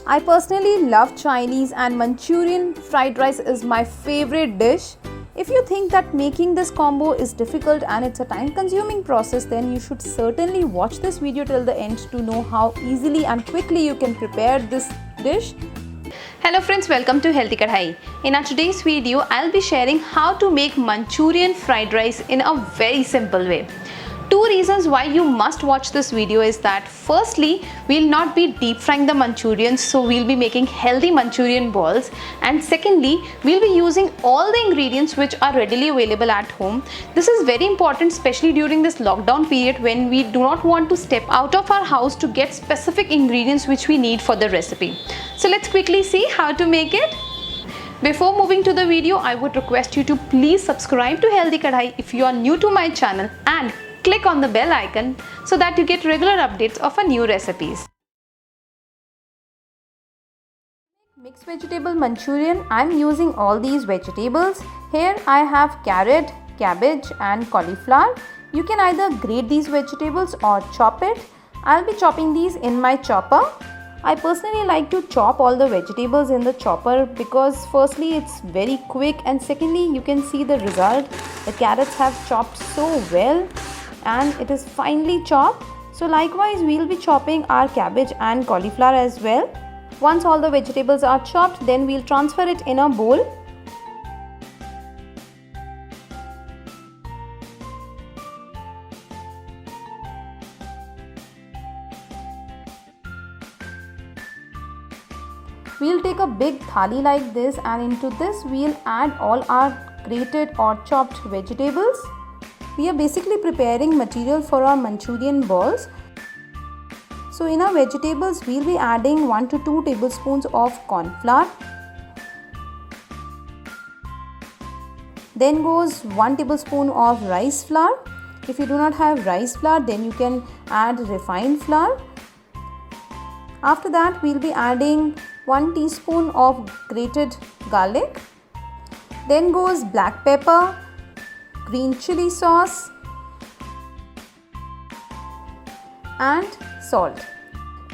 I personally love Chinese and Manchurian fried rice is my favorite dish. If you think that making this combo is difficult and it's a time consuming process, then you should certainly watch this video till the end to know how easily and quickly you can prepare this dish. Hello friends, welcome to Healthy Kadhai. In our today's video, I'll be sharing how to make Manchurian fried rice in a very simple way. Two reasons why you must watch this video is that firstly, we'll not be deep frying the Manchurians, so we'll be making healthy Manchurian balls, and secondly, we'll be using all the ingredients which are readily available at home. This is very important, especially during this lockdown period when we do not want to step out of our house to get specific ingredients which we need for the recipe. So let's quickly see how to make it. Before moving to the video, I would request you to please subscribe to Healthy Kadhai if you are new to my channel and click on the bell icon so that you get regular updates of our new recipes. Mixed vegetable Manchurian, I'm using all these vegetables. Here I have carrot, cabbage and cauliflower. You can either grate these vegetables or chop it. I'll be chopping these in my chopper. I personally like to chop all the vegetables in the chopper because firstly it's very quick and secondly you can see the result. The carrots have chopped so well and it is finely chopped. So likewise we'll be chopping our cabbage and cauliflower as well. Once all the vegetables are chopped, then we'll transfer it in a bowl. We'll take a big thali like this and into this we'll add all our grated or chopped vegetables. We are basically preparing material for our Manchurian balls. So in our vegetables, we'll be adding 1 to 2 tablespoons of corn flour. Then goes 1 tablespoon of rice flour. If you do not have rice flour, then you can add refined flour. After that, we'll be adding 1 teaspoon of grated garlic. Then goes black pepper, green chili sauce and salt.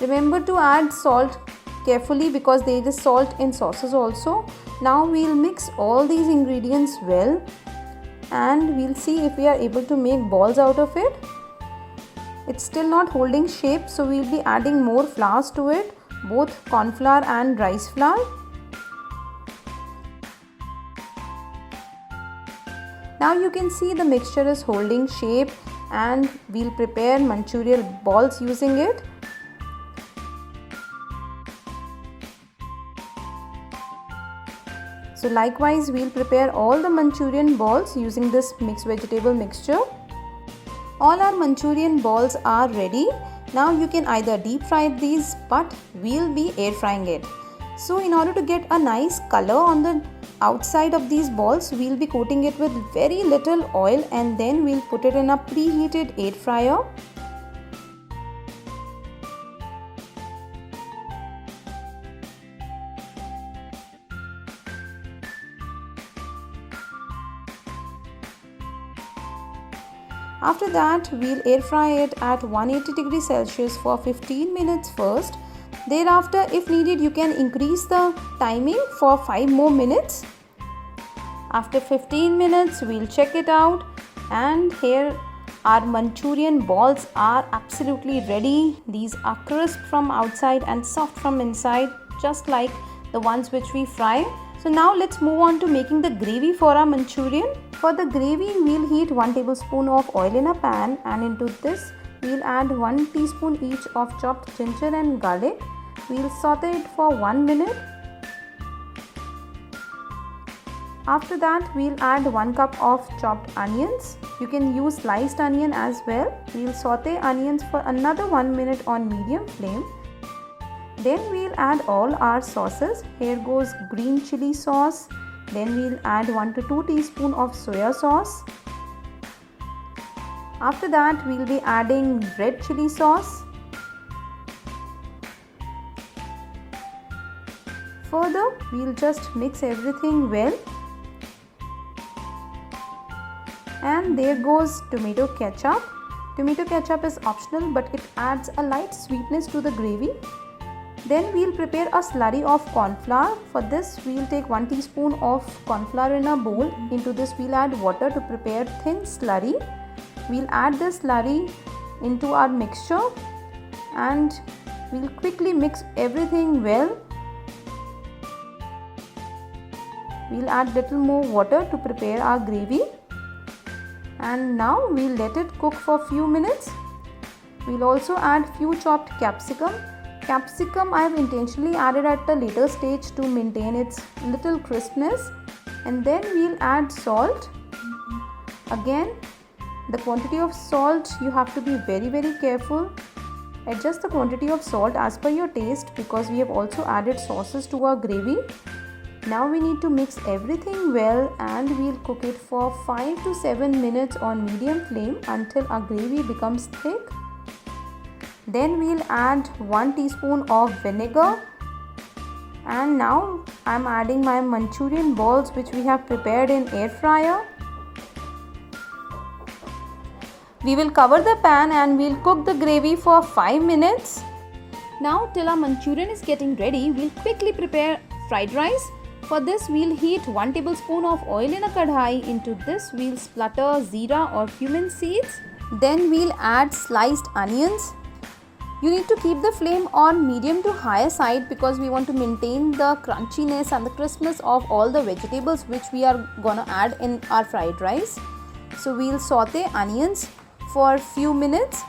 Remember to add salt carefully because there is salt in sauces also. Now we'll mix all these ingredients well and we'll see if we are able to make balls out of it. It's still not holding shape, so we'll be adding more flours to it, both corn flour and rice flour. Now you can see the mixture is holding shape and we'll prepare Manchurian balls using it. So likewise we'll prepare all the Manchurian balls using this mixed vegetable mixture. All our Manchurian balls are ready. Now you can either deep fry these, but we'll be air frying it. So in order to get a nice color on the outside of these balls, we'll be coating it with very little oil and then we'll put it in a preheated air fryer. After that, we'll air fry it at 180 degrees Celsius for 15 minutes first. Thereafter, if needed, you can increase the timing for 5 more minutes. After 15 minutes, we'll check it out and here our Manchurian balls are absolutely ready. These are crisp from outside and soft from inside, just like the ones which we fry. So now let's move on to making the gravy for our Manchurian. For the gravy, we'll heat 1 tablespoon of oil in a pan and into this we'll add 1 teaspoon each of chopped ginger and garlic. We'll saute it for 1 minute. After that, we'll add 1 cup of chopped onions. You can use sliced onion as well. We'll saute onions for another 1 minute on medium flame. Then we'll add all our sauces. Here goes green chili sauce. Then we'll add 1 to 2 teaspoons of soya sauce. After that, we'll be adding red chili sauce. Further, we'll just mix everything well. And there goes tomato ketchup. Tomato ketchup is optional, but it adds a light sweetness to the gravy. Then we'll prepare a slurry of corn flour. For this we'll take 1 teaspoon of corn flour in a bowl. Into this we'll add water to prepare thin slurry. We'll add this slurry into our mixture and we'll quickly mix everything well. We'll add little more water to prepare our gravy. And now we'll let it cook for few minutes. We'll also add few chopped capsicum. Capsicum I have intentionally added at a later stage to maintain its little crispness. And then we'll add salt. Again, the quantity of salt you have to be very careful. Adjust the quantity of salt as per your taste because we have also added sauces to our gravy. Now we need to mix everything well and we'll cook it for 5 to 7 minutes on medium flame until our gravy becomes thick. Then we'll add 1 teaspoon of vinegar. And now I'm adding my Manchurian balls which we have prepared in air fryer. We will cover the pan and we'll cook the gravy for 5 minutes. Now till our Manchurian is getting ready, we'll quickly prepare fried rice. For this we'll heat 1 tablespoon of oil in a kadhai. Into this we'll splatter zeera or cumin seeds. Then we'll add sliced onions. You need to keep the flame on medium to higher side because we want to maintain the crunchiness and the crispness of all the vegetables which we are gonna add in our fried rice. So we'll saute onions for a few minutes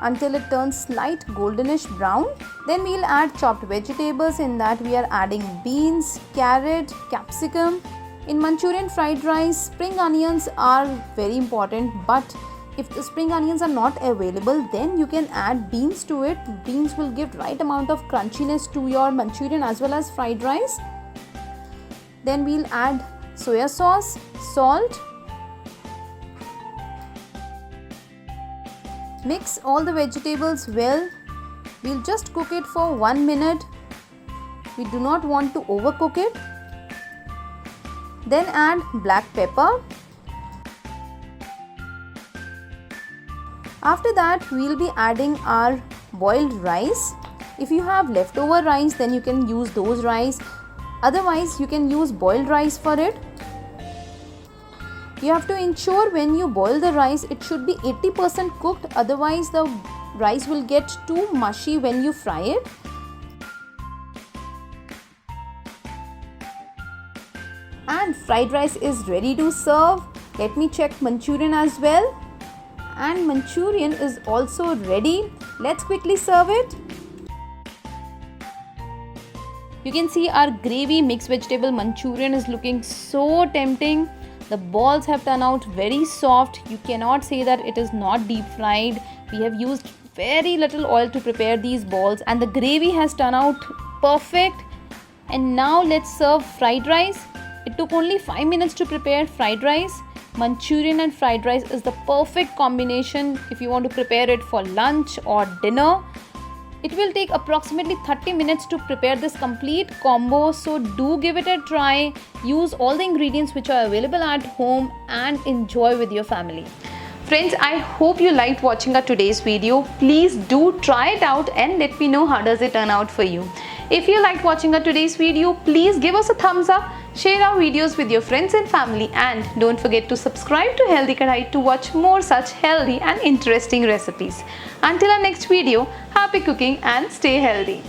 until it turns slight goldenish brown. Then we'll add chopped vegetables. In that we are adding beans, carrot, capsicum. In Manchurian fried rice, spring onions are very important, but if the spring onions are not available, then you can add beans to it. Beans will give right amount of crunchiness to your Manchurian as well as fried rice. Then we'll add soya sauce, salt. Mix all the vegetables well. We'll just cook it for 1 minute. We do not want to overcook it. Then add black pepper. After that we'll be adding our boiled rice. If you have leftover rice then you can use those rice. Otherwise you can use boiled rice for it. You have to ensure when you boil the rice it should be 80% cooked, otherwise the rice will get too mushy when you fry it. And fried rice is ready to serve. Let me check Manchurian as well. And Manchurian is also ready. Let's quickly serve it. You can see our gravy mixed vegetable Manchurian is looking so tempting. The balls have turned out very soft. You cannot say that it is not deep fried. We have used very little oil to prepare these balls and the gravy has turned out perfect. And now let's serve fried rice. It took only 5 minutes to prepare fried rice. Manchurian and fried rice is the perfect combination if you want to prepare it for lunch or dinner. It will take approximately 30 minutes to prepare this complete combo, so do give it a try. Use all the ingredients which are available at home and enjoy with your family. Friends, I hope you liked watching our today's video. Please do try it out and let me know how does it turn out for you. If you liked watching our today's video, please give us a thumbs up, share our videos with your friends and family, and don't forget to subscribe to Healthy Kadhai to watch more such healthy and interesting recipes. Until our next video, happy cooking and stay healthy.